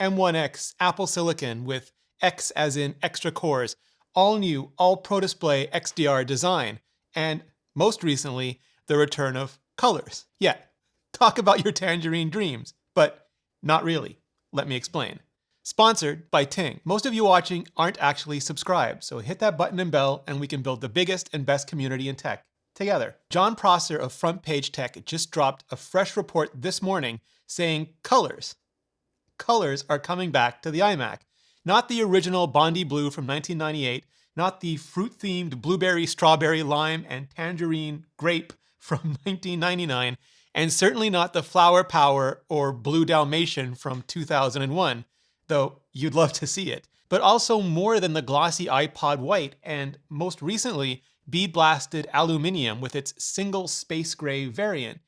M1X Apple Silicon with X as in extra cores, all new, all Pro Display XDR design, and most recently, the return of colors. Yeah, talk about your tangerine dreams, but not really. Let me explain. Sponsored by Ting. Most of you watching aren't actually subscribed, so hit that button and bell and we can build the biggest and best community in tech together. John Prosser of Front Page Tech just dropped a fresh report this morning saying colors are coming back to the iMac. Not the original Bondi Blue from 1998, not the fruit-themed blueberry, strawberry, lime, and tangerine grape from 1999, and certainly not the flower power or blue Dalmatian from 2001, though you'd love to see it. But also more than the glossy iPod white, and most recently, bead-blasted aluminum with its single space gray variant,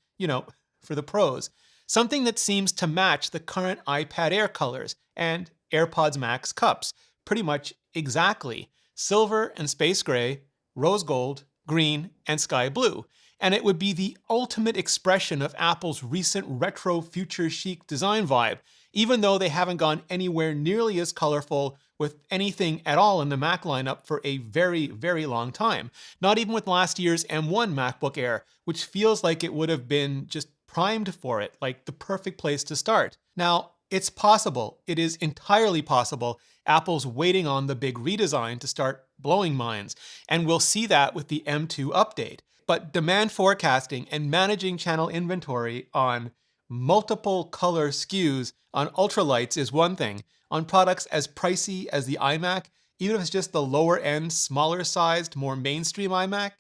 for the pros. Something that seems to match the current iPad Air colors and AirPods Max cups, pretty much exactly. Silver and space gray, rose gold, green, and sky blue. And it would be the ultimate expression of Apple's recent retro future chic design vibe, even though they haven't gone anywhere nearly as colorful with anything at all in the Mac lineup for a very, very long time. Not even with last year's M1 MacBook Air, which feels like it would have been just primed for it, like the perfect place to start. Now, it's possible, it is entirely possible, Apple's waiting on the big redesign to start blowing minds, and we'll see that with the M2 update. But demand forecasting and managing channel inventory on multiple color SKUs on ultralights is one thing. On products as pricey as the iMac, even if it's just the lower end, smaller sized, more mainstream iMac,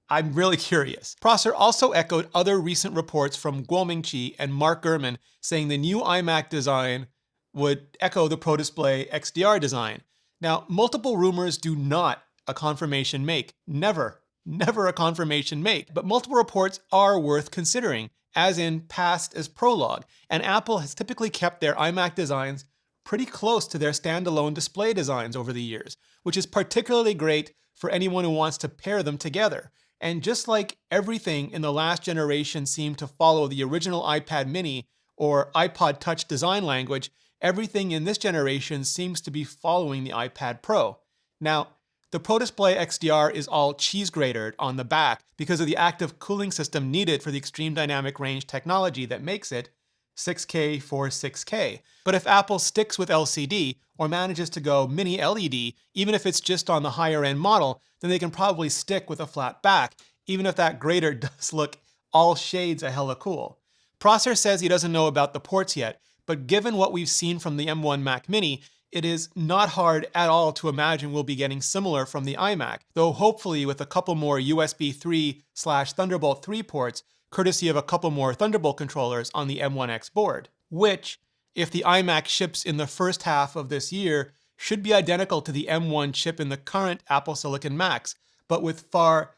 I'm really curious. Prosser also echoed other recent reports from Guoming Chi and Mark Gurman saying the new iMac design would echo the Pro Display XDR design. Now, multiple rumors do not a confirmation make. Never a confirmation make. But multiple reports are worth considering, as in past as prologue. And Apple has typically kept their iMac designs pretty close to their standalone display designs over the years, which is particularly great for anyone who wants to pair them together. And just like everything in the last generation seemed to follow the original iPad mini or iPod Touch design language, everything in this generation seems to be following the iPad Pro. Now, the Pro Display XDR is all cheese grated on the back because of the active cooling system needed for the extreme dynamic range technology that makes it 6K for 6K. But if Apple sticks with LCD or manages to go mini LED, even if it's just on the higher end model, then they can probably stick with a flat back, even if that grater does look all shades of hella cool. Prosser says he doesn't know about the ports yet, but given what we've seen from the M1 Mac Mini, it is not hard at all to imagine we'll be getting similar from the iMac, though hopefully with a couple more USB 3/Thunderbolt 3 ports, courtesy of a couple more Thunderbolt controllers on the M1X board, which, if the iMac ships in the first half of this year, should be identical to the M1 chip in the current Apple Silicon Macs, but with far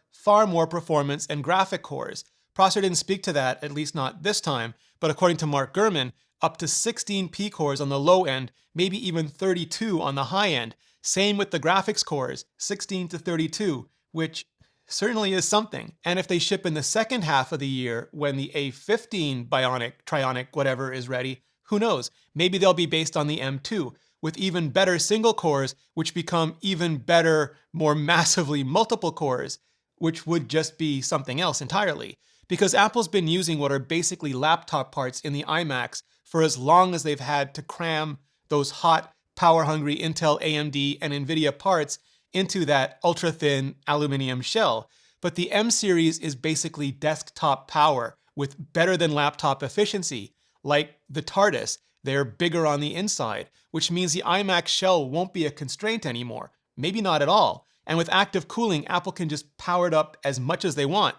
more performance and graphic cores. Prosser didn't speak to that, at least not this time, but according to Mark Gurman, up to 16 P cores on the low end, maybe even 32 on the high end. Same with the graphics cores, 16 to 32, which certainly is something. And if they ship in the second half of the year, when the A15 Bionic, Trionic, whatever is ready, who knows? Maybe they'll be based on the M2, with even better single cores, which become even better, more massively multiple cores, which would just be something else entirely. Because Apple's been using what are basically laptop parts in the iMacs for as long as they've had to cram those hot, power-hungry Intel, AMD, and NVIDIA parts into that ultra-thin aluminum shell. But the M series is basically desktop power with better than laptop efficiency. Like the TARDIS, they're bigger on the inside, which means the iMac shell won't be a constraint anymore. Maybe not at all. And with active cooling, Apple can just power it up as much as they want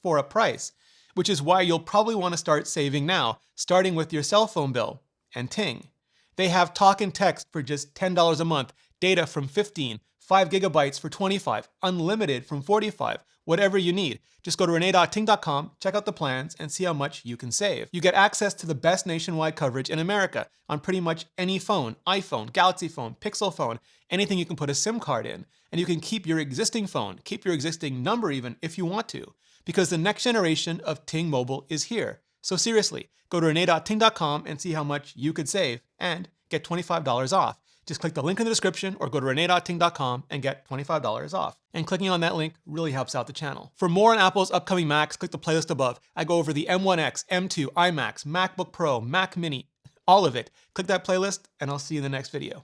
for a price, which is why you'll probably want to start saving now, starting with your cell phone bill and Ting. They have talk and text for just $10 a month, data from $15, 5 gigabytes for $25, unlimited from $45, whatever you need. Just go to rene.ting.com, check out the plans, and see how much you can save. You get access to the best nationwide coverage in America on pretty much any phone, iPhone, Galaxy phone, Pixel phone, anything you can put a SIM card in. And you can keep your existing phone, keep your existing number even if you want to, because the next generation of Ting Mobile is here. So seriously, go to rene.ting.com and see how much you could save and get $25 off. Just click the link in the description or go to rene.ting.com and get $25 off. And clicking on that link really helps out the channel. For more on Apple's upcoming Macs, click the playlist above. I go over the M1X, M2, iMacs, MacBook Pro, Mac Mini, all of it. Click that playlist and I'll see you in the next video.